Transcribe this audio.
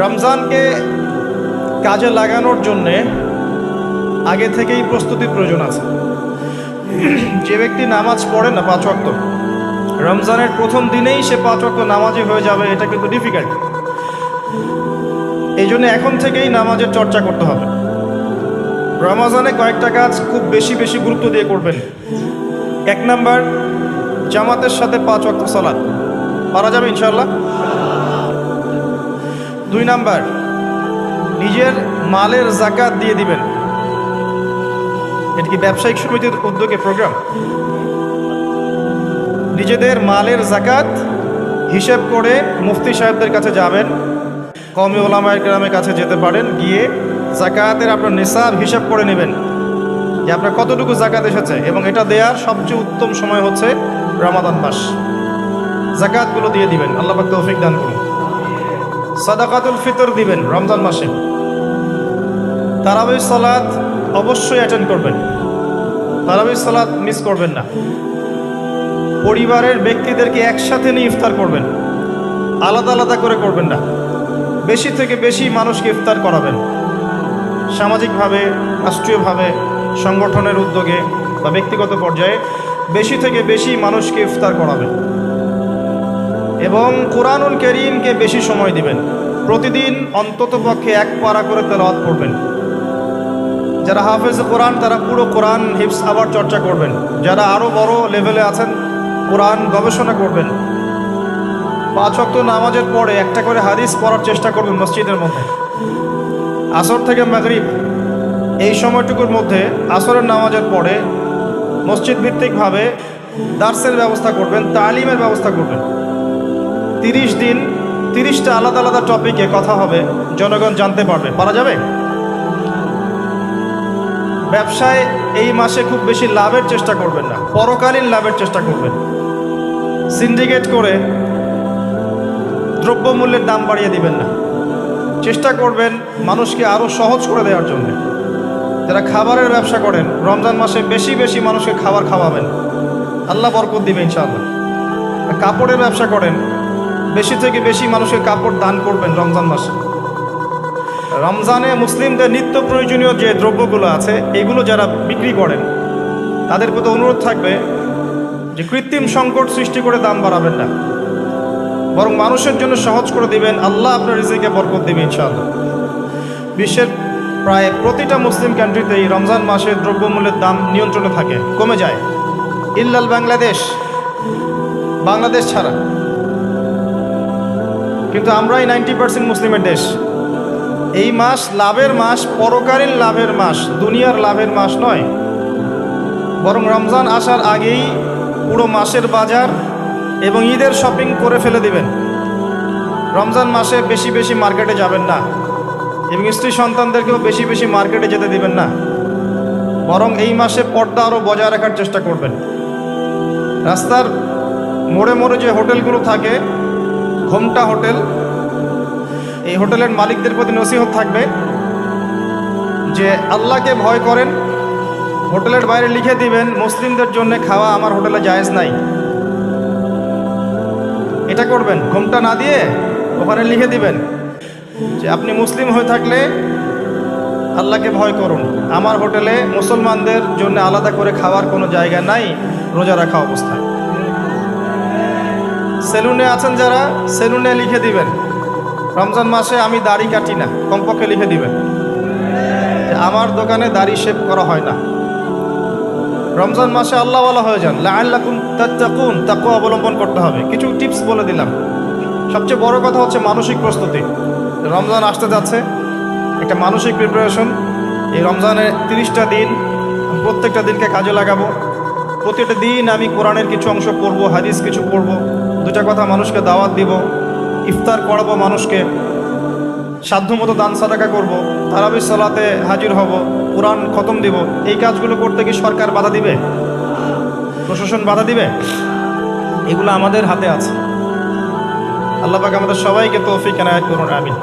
রমজানকে কাজে লাগানোর জন্যে আগে থেকেই প্রস্তুতির প্রয়োজন আছে। যে ব্যক্তি নামাজ পড়ে না 5 ওয়াক্ত, রমজানের প্রথম দিনেই সে 5 ওয়াক্ত নামাজি হয়ে যাবে, এটা কিন্তু ডিফিকাল্ট। এই জন্য এখন থেকেই নামাজের চর্চা করতে হবে। রমজানে কয়েকটা কাজ খুব বেশি গুরুত্ব দিয়ে করবেন। 1 নাম্বার, জামাতের সাথে 5 ওয়াক্ত সালাত পারা যাবে ইনশাআল্লাহ। 2 নাম্বার, নিজের মালের যাকাত দিয়ে দিবেন। এটা কি ব্যবসায়িক সমিতির উদ্যোগে প্রোগ্রাম? নিজেদের মালের যাকাত হিসেব করে মুফতি সাহেবদের কাছে যাবেন, কওমি ওলামায়ে কেরামের কাছে যেতে পারেন, গিয়ে যাকাতের আপনার নিসাব হিসাব করে নেবেন যে আপনার কতটুকু যাকাত এসেছে, এবং এটা দেওয়ার সবচেয়ে উত্তম সময় হচ্ছে রমাদান মাস। যাকাতগুলো দিয়ে দিবেন, আল্লাহ পাক তৌফিক দান করুন। সাদাকাতুল ফিতর দিবেন রমজান মাসে। তারাবির সালাত অবশ্যই অ্যাটেন্ড করবেন, তারাবির সালাত মিস করবেন না। পরিবারের ব্যক্তিদেরকে একসাথে নিয়ে ইফতার করবেন, আলাদা আলাদা করে করবেন না। বেশি থেকে বেশি মানুষকে ইফতার করাবেন, সামাজিকভাবে, রাষ্ট্রীয়ভাবে, সংগঠনের উদ্যোগে বা ব্যক্তিগত পর্যায়ে বেশি থেকে বেশি মানুষকে ইফতার করাবেন। এবং কোরআনুল কারীমকে বেশি সময় দিবেন। প্রতিদিন অন্ততপক্ষে 1 পারা করে তেলাওয়াত করবেন। যারা হাফেজ কোরআন তারা পুরো কোরআন হিফজ আবার চর্চা করবেন। যারা আরও বড় লেভেলে আছেন কোরআন গবেষণা করবেন। 5 ওয়াক্ত নামাজের পরে একটা করে হাদিস পড়ার চেষ্টা করবেন মসজিদের মধ্যে। আসর থেকে মাগরিব এই সময়টুকুর মধ্যে, আসরের নামাজের পরে মসজিদ ভিত্তিকভাবে দার্সের ব্যবস্থা করবেন, তালিমের ব্যবস্থা করবেন। 30 দিন 30টা আলাদা আলাদা টপিকে কথা হবে, জনগণ জানতে পারবে। পারা যাবে? ব্যবসায় এই মাসে খুব বেশি লাভের চেষ্টা করবেন না, পরকালীন লাভের চেষ্টা করবেন। সিন্ডিকেট করে দ্রব্যমূল্যের দাম বাড়িয়ে দিবেন না। চেষ্টা করবেন মানুষকে আরও সহজ করে দেওয়ার জন্য। যারা খাবারের ব্যবসা করেন রমজান মাসে বেশি মানুষকে খাবার খাওয়াবেন, আল্লাহ বরকত দিবে ইনশাআল্লাহ। কাপড়ের ব্যবসা করেন, বেশি থেকে বেশি মানুষকে কাপড় দান করবেন রমজান মাসে। রমজানে মুসলিমদের নিত্য প্রয়োজনীয় যে দ্রব্যগুলো আছে এগুলো যারা বিক্রি করেন তাদের প্রতি অনুরোধ থাকবে যে কৃত্রিম সংকট সৃষ্টি করে দাম বাড়াবেন না, বরং মানুষের জন্য সহজ করে দিবেন। আল্লাহ আপনার রিজিকে বরকত দিবে ইনশাআল্লাহ। বিশ্বের প্রায় প্রতিটা মুসলিম কান্ট্রিতেই রমজান মাসে দ্রব্যমূল্যের দাম নিয়ন্ত্রণে থাকে, কমে যায়, ইল্লাল বাংলাদেশ ছাড়া। কিন্তু আমরাই 90% মুসলিমের দেশ। এই মাস লাভের মাস, পরকালীন লাভের মাস, দুনিয়ার লাভের মাস নয়। বরং রমজান আসার আগেই পুরো মাসের বাজার এবং ঈদের শপিং করে ফেলে দিবেন। রমজান মাসে বেশি মার্কেটে যাবেন না, এবং স্ত্রী সন্তানদেরকেও বেশি মার্কেটে যেতে দিবেন না। বরং এই মাসে পর্দা আরও বজায় রাখার চেষ্টা করবেন। রাস্তার মোড়ে যে হোটেলগুলো থাকে, ঘোমটা হোটেল, এই হোটেলের মালিকদের প্রতি নসিহত থাকবে যে আল্লাহকে ভয় করেন। হোটেলের বাইরে লিখে দিবেন মুসলিমদের জন্য খাওয়া আমার হোটেলে জায়েজ নাই। এটা করবেন, ঘোমটা না দিয়ে ওখানে লিখে দিবেন যে আপনি মুসলিম হয়ে থাকলে আল্লাহকে ভয় করুন, আমার হোটেলে মুসলমানদের জন্য আলাদা করে খাওয়ার কোনো জায়গা নাই রোজা রাখা অবস্থায়। সেলুনে আছেন যারা, সেলুনে লিখে দিবেন রমজান মাসে আমি দাড়ি কাটি না, কমপক্ষে লিখে দিবেন যে আমার দোকানে দাড়ি শেভ করা হয় না। রমজান মাসে আল্লাহওয়ালা হয়ে যান, লাআল্লাকুম তাত্তাকুন, তাকওয়া অবলম্বন করতে হবে। কিছু টিপস বলে দিলাম। সবচেয়ে বড় কথা হচ্ছে মানসিক প্রস্তুতি। রমজান আসতে যাচ্ছে, একটা মানসিক প্রিপারেশন। এই রমজানের 30টা দিন প্রত্যেকটা দিনকে কাজে লাগাবো। প্রতিটা দিন আমি কোরআনের কিছু অংশ পড়ব, হাদিস কিছু পড়ব, 2টা কথা মানুষকে দাওয়াত দিব, ইফতার করাবো মানুষকে, সাধ্যমতো দান সাদাকা করব, তারাবির সালাতে হাজির হব, কোরআন খতম দিব। এই কাজগুলো করতে কি সরকার বাধা দিবে? প্রশাসন বাধা দিবে? এগুলো আমাদের হাতে আছে। আল্লাহ পাক আমাদের সবাইকে তৌফিক এনায়েত করুন, আমিন।